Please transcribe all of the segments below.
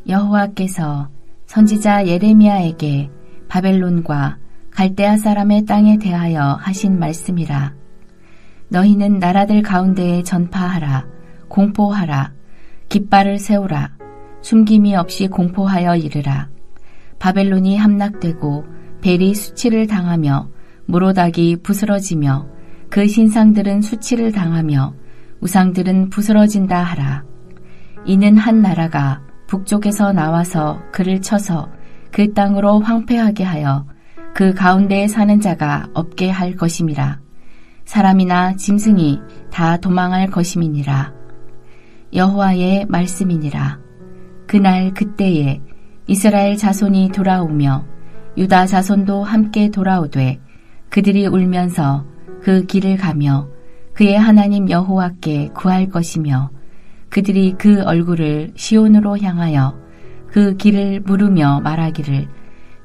여호와께서 선지자 예레미야에게 바벨론과 갈대아 사람의 땅에 대하여 하신 말씀이라. 너희는 나라들 가운데에 전파하라. 공포하라. 깃발을 세우라. 숨김이 없이 공포하여 이르라. 바벨론이 함락되고 벨이 수치를 당하며 모로닥이 부스러지며 그 신상들은 수치를 당하며 우상들은 부스러진다 하라. 이는 한 나라가 북쪽에서 나와서 그를 쳐서 그 땅으로 황폐하게 하여 그 가운데에 사는 자가 없게 할 것임이라. 사람이나 짐승이 다 도망할 것임이니라. 여호와의 말씀이니라. 그날 그때에 이스라엘 자손이 돌아오며 유다 자손도 함께 돌아오되 그들이 울면서 그 길을 가며 그의 하나님 여호와께 구할 것이며 그들이 그 얼굴을 시온으로 향하여 그 길을 물으며 말하기를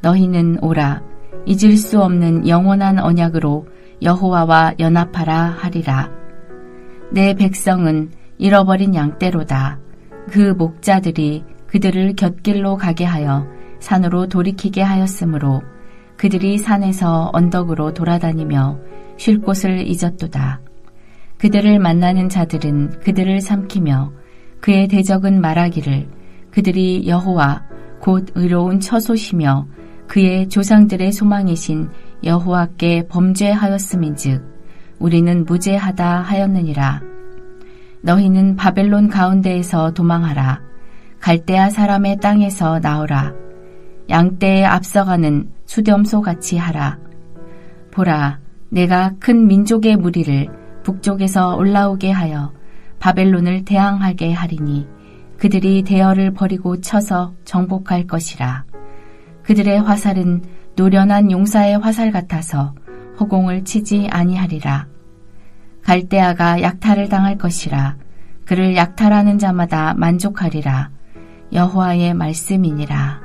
너희는 오라 잊을 수 없는 영원한 언약으로 여호와와 연합하라 하리라. 내 백성은 잃어버린 양떼로다. 그 목자들이 그들을 곁길로 가게 하여 산으로 돌이키게 하였으므로 그들이 산에서 언덕으로 돌아다니며 쉴 곳을 잊었도다. 그들을 만나는 자들은 그들을 삼키며 그의 대적은 말하기를 그들이 여호와 곧 의로운 처소시며 그의 조상들의 소망이신 여호와께 범죄하였음인즉 우리는 무죄하다 하였느니라. 너희는 바벨론 가운데에서 도망하라. 갈대아 사람의 땅에서 나오라. 양떼에 앞서가는 수렴소같이 하라. 보라, 내가 큰 민족의 무리를 북쪽에서 올라오게 하여 바벨론을 대항하게 하리니 그들이 대열을 버리고 쳐서 정복할 것이라. 그들의 화살은 노련한 용사의 화살 같아서 허공을 치지 아니하리라. 갈대아가 약탈을 당할 것이라. 그를 약탈하는 자마다 만족하리라. 여호와의 말씀이니라.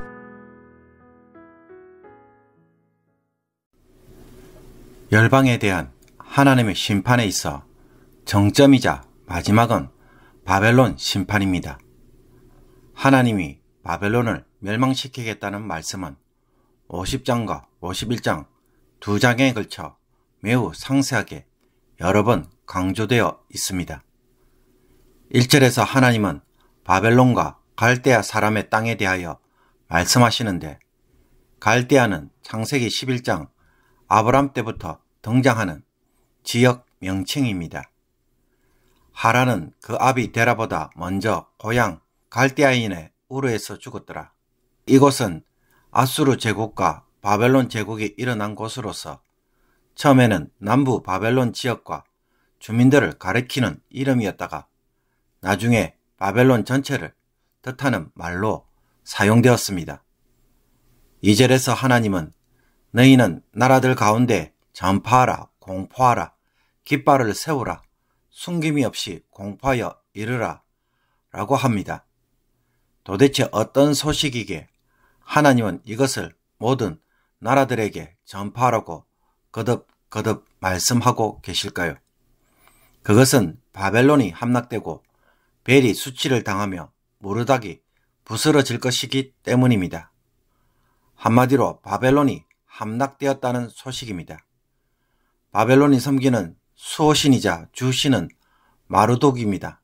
열방에 대한 하나님의 심판에 있어 정점이자 마지막은 바벨론 심판입니다. 하나님이 바벨론을 멸망시키겠다는 말씀은 50장과 51장 두 장에 걸쳐 매우 상세하게 여러 번 강조되어 있습니다. 1절에서 하나님은 바벨론과 갈대아 사람의 땅에 대하여 말씀하시는데 갈대아는 창세기 11장 아브람 때부터 등장하는 지역 명칭입니다. 하란은 그 아비 데라보다 먼저 고향 갈대아인의 우르에서 죽었더라. 이곳은 아수르 제국과 바벨론 제국이 일어난 곳으로서 처음에는 남부 바벨론 지역과 주민들을 가리키는 이름이었다가 나중에 바벨론 전체를 뜻하는 말로 사용되었습니다. 2절에서 하나님은 너희는 나라들 가운데 전파하라, 공포하라, 깃발을 세우라, 숨김이 없이 공포하여 이르라 라고 합니다. 도대체 어떤 소식이기에 하나님은 이것을 모든 나라들에게 전파하라고 거듭 말씀하고 계실까요? 그것은 바벨론이 함락되고 벨이 수치를 당하며 모르닥이 부스러질 것이기 때문입니다. 한마디로 바벨론이 함락되었다는 소식입니다. 바벨론이 섬기는 수호신이자 주신은 마르독입니다.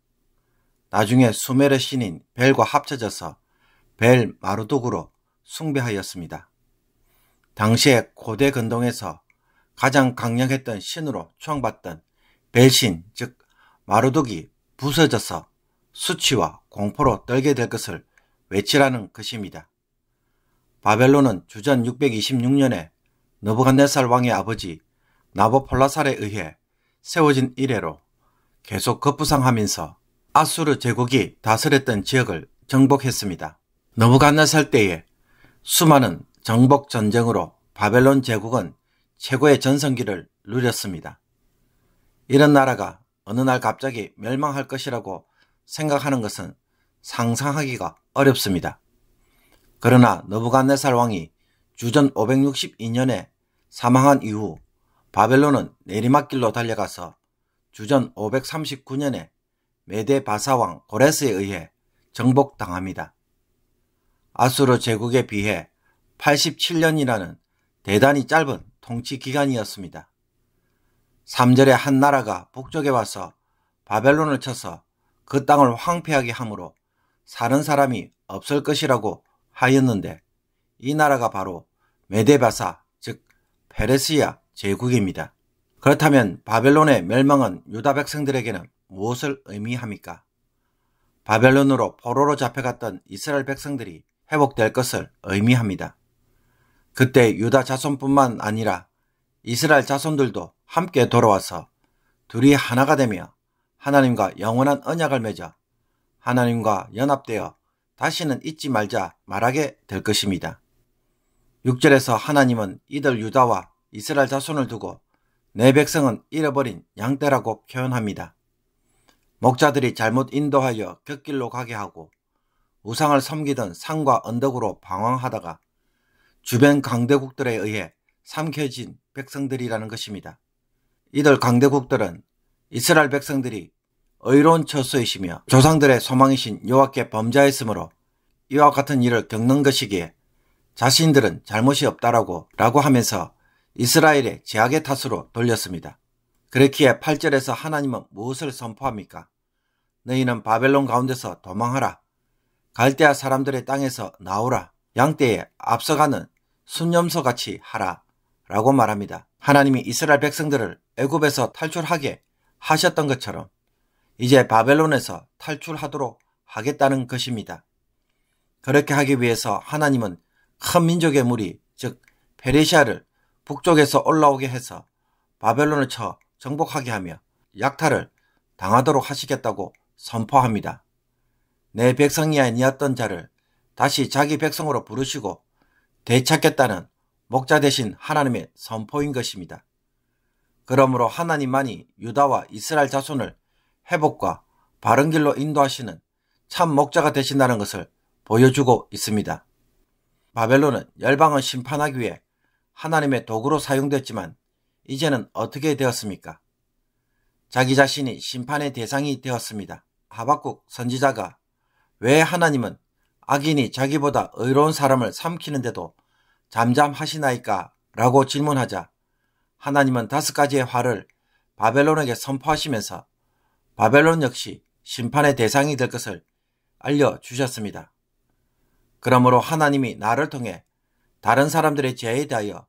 나중에 수메르 신인 벨과 합쳐져서 벨 마르독으로 숭배하였습니다. 당시에 고대 근동에서 가장 강력했던 신으로 추앙받던 벨신 즉 마르독이 부서져서 수치와 공포로 떨게 될 것을 외치라는 것입니다. 바벨론은 주전 626년에 느부갓네살 왕의 아버지 나보폴라살에 의해 세워진 이래로 계속 급부상하면서 아수르 제국이 다스렸던 지역을 정복했습니다. 느부갓네살 때에 수많은 정복 전쟁으로 바벨론 제국은 최고의 전성기를 누렸습니다. 이런 나라가 어느 날 갑자기 멸망할 것이라고 생각하는 것은 상상하기가 어렵습니다. 그러나 느부갓네살 왕이 주전 562년에 사망한 이후 바벨론은 내리막길로 달려가서 주전 539년에 메데 바사왕 고레스에 의해 정복당합니다. 아수르 제국에 비해 87년이라는 대단히 짧은 통치 기간이었습니다. 3절에 한 나라가 북쪽에 와서 바벨론을 쳐서 그 땅을 황폐하게 함으로 사는 사람이 없을 것이라고 하였는데, 이 나라가 바로 메데바사, 즉 페르시아 제국입니다. 그렇다면 바벨론의 멸망은 유다 백성들에게는 무엇을 의미합니까? 바벨론으로 포로로 잡혀갔던 이스라엘 백성들이 회복될 것을 의미합니다. 그때 유다 자손뿐만 아니라 이스라엘 자손들도 함께 돌아와서 둘이 하나가 되며 하나님과 영원한 언약을 맺어 하나님과 연합되어 다시는 잊지 말자 말하게 될 것입니다. 6절에서 하나님은 이들 유다와 이스라엘 자손을 두고 내 백성은 잃어버린 양떼라고 표현합니다. 목자들이 잘못 인도하여 곁길로 가게 하고 우상을 섬기던 산과 언덕으로 방황하다가 주변 강대국들에 의해 삼켜진 백성들이라는 것입니다. 이들 강대국들은 이스라엘 백성들이 의로운 처소이시며 조상들의 소망이신 여호와께 범죄했으므로 이와 같은 일을 겪는 것이기에 자신들은 잘못이 없다라고 하면서 이스라엘의 제약의 탓으로 돌렸습니다. 그렇기에 8절에서 하나님은 무엇을 선포합니까? 너희는 바벨론 가운데서 도망하라. 갈대아 사람들의 땅에서 나오라. 양떼에 앞서가는 순념소같이 하라 라고 말합니다. 하나님이 이스라엘 백성들을 애굽에서 탈출하게 하셨던 것처럼 이제 바벨론에서 탈출하도록 하겠다는 것입니다. 그렇게 하기 위해서 하나님은 큰 민족의 무리, 즉 페르시아를 북쪽에서 올라오게 해서 바벨론을 쳐 정복하게 하며 약탈을 당하도록 하시겠다고 선포합니다. 내 백성이 아니었던 자를 다시 자기 백성으로 부르시고 되찾겠다는 목자 되신 하나님의 선포인 것입니다. 그러므로 하나님만이 유다와 이스라엘 자손을 회복과 바른 길로 인도하시는 참 목자가 되신다는 것을 보여주고 있습니다. 바벨론은 열방을 심판하기 위해 하나님의 도구로 사용됐지만 이제는 어떻게 되었습니까? 자기 자신이 심판의 대상이 되었습니다. 하박국 선지자가 왜 하나님은 악인이 자기보다 의로운 사람을 삼키는데도 잠잠하시나이까? 라고 질문하자 하나님은 5가지의 화를 바벨론에게 선포하시면서 바벨론 역시 심판의 대상이 될 것을 알려주셨습니다. 그러므로 하나님이 나를 통해 다른 사람들의 죄에 대하여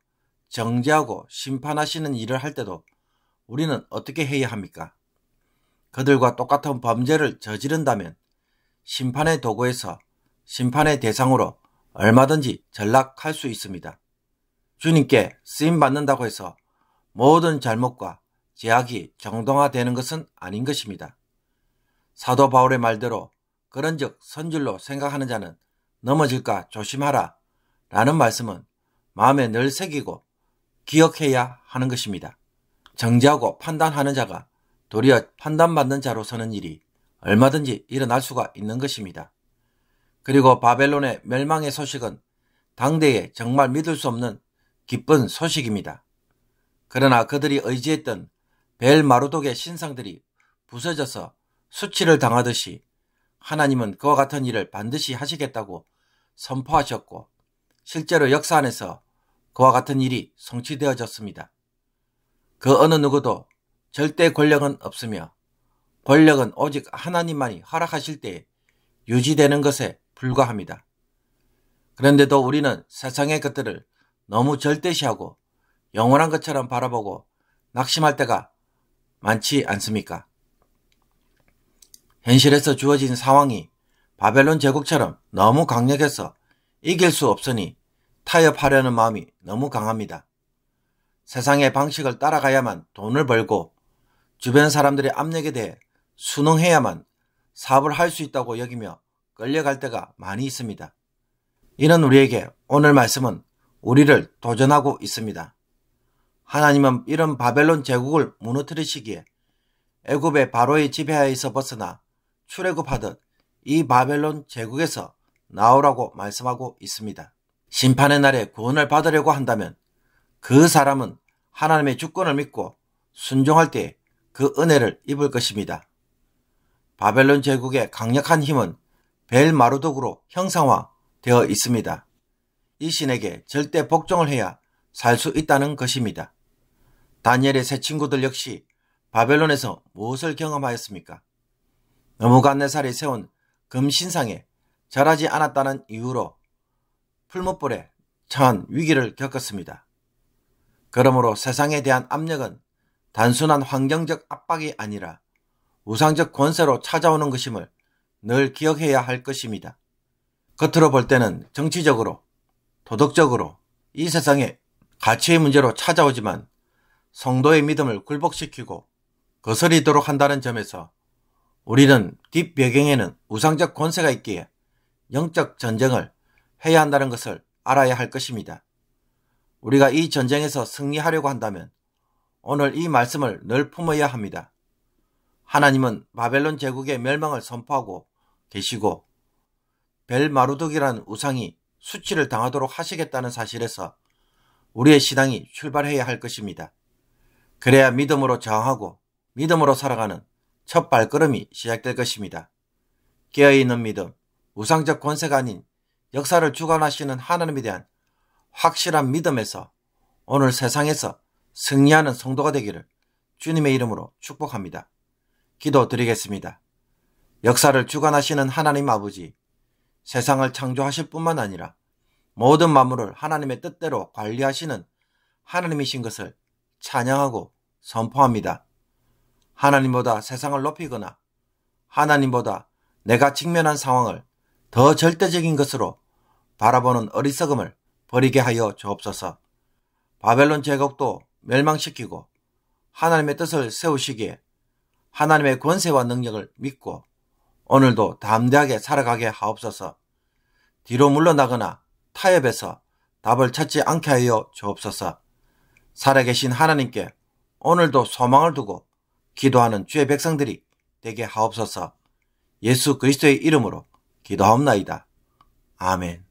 정죄하고 심판하시는 일을 할 때도 우리는 어떻게 해야 합니까? 그들과 똑같은 범죄를 저지른다면 심판의 도구에서 심판의 대상으로 얼마든지 전락할 수 있습니다. 주님께 쓰임받는다고 해서 모든 잘못과 죄악이 정당화되는 것은 아닌 것입니다. 사도 바울의 말대로 그런즉 선줄로 생각하는 자는 넘어질까 조심하라 라는 말씀은 마음에 늘 새기고 기억해야 하는 것입니다. 정죄하고 판단하는 자가 도리어 판단받는 자로 서는 일이 얼마든지 일어날 수가 있는 것입니다. 그리고 바벨론의 멸망의 소식은 당대에 정말 믿을 수 없는 기쁜 소식입니다. 그러나 그들이 의지했던 벨마르독의 신상들이 부서져서 수치를 당하듯이 하나님은 그와 같은 일을 반드시 하시겠다고 선포하셨고 실제로 역사 안에서 그와 같은 일이 성취되어졌습니다. 그 어느 누구도 절대 권력은 없으며 권력은 오직 하나님만이 허락하실 때에 유지되는 것에 불과합니다. 그런데도 우리는 세상의 것들을 너무 절대시하고 영원한 것처럼 바라보고 낙심할 때가 많지 않습니까? 현실에서 주어진 상황이 바벨론 제국처럼 너무 강력해서 이길 수 없으니 타협하려는 마음이 너무 강합니다. 세상의 방식을 따라가야만 돈을 벌고 주변 사람들의 압력에 대해 순응해야만 사업을 할 수 있다고 여기며 끌려갈 때가 많이 있습니다. 이는 우리에게 오늘 말씀은 우리를 도전하고 있습니다. 하나님은 이런 바벨론 제국을 무너뜨리시기에 애굽의 바로의 지배하에서 벗어나 출애굽하듯 이 바벨론 제국에서 나오라고 말씀하고 있습니다. 심판의 날에 구원을 받으려고 한다면 그 사람은 하나님의 주권을 믿고 순종할 때 그 은혜를 입을 것입니다. 바벨론 제국의 강력한 힘은 벨마르독으로 형상화 되어 있습니다. 이 신에게 절대 복종을 해야 살 수 있다는 것입니다. 다니엘의 세 친구들 역시 바벨론에서 무엇을 경험하였습니까? 느부갓네살이 세운 금신상에 절하지 않았다는 이유로 풀무불에 처한 위기를 겪었습니다. 그러므로 세상에 대한 압력은 단순한 환경적 압박이 아니라 우상적 권세로 찾아오는 것임을 늘 기억해야 할 것입니다. 겉으로 볼 때는 정치적으로, 도덕적으로 이 세상에 가치의 문제로 찾아오지만 성도의 믿음을 굴복시키고 거스리도록 한다는 점에서 우리는 뒷배경에는 우상적 권세가 있기에 영적 전쟁을 해야 한다는 것을 알아야 할 것입니다. 우리가 이 전쟁에서 승리하려고 한다면 오늘 이 말씀을 늘 품어야 합니다. 하나님은 바벨론 제국의 멸망을 선포하고 계시고 벨마루둑이라는 우상이 수치를 당하도록 하시겠다는 사실에서 우리의 신앙이 출발해야 할 것입니다. 그래야 믿음으로 저항하고 믿음으로 살아가는 첫 발걸음이 시작될 것입니다. 깨어있는 믿음, 우상적 권세가 아닌 역사를 주관하시는 하나님에 대한 확실한 믿음에서 오늘 세상에서 승리하는 성도가 되기를 주님의 이름으로 축복합니다. 기도드리겠습니다. 역사를 주관하시는 하나님 아버지, 세상을 창조하실 뿐만 아니라 모든 만물을 하나님의 뜻대로 관리하시는 하나님이신 것을 찬양하고 선포합니다. 하나님보다 세상을 높이거나 하나님보다 내가 직면한 상황을 더 절대적인 것으로 바라보는 어리석음을 버리게 하여 주옵소서. 바벨론 제국도 멸망시키고 하나님의 뜻을 세우시기에 하나님의 권세와 능력을 믿고 오늘도 담대하게 살아가게 하옵소서. 뒤로 물러나거나 타협해서 답을 찾지 않게 하여 주옵소서. 살아계신 하나님께 오늘도 소망을 두고 기도하는 주의 백성들이 되게 하옵소서. 예수 그리스도의 이름으로 기도하옵나이다. 아멘.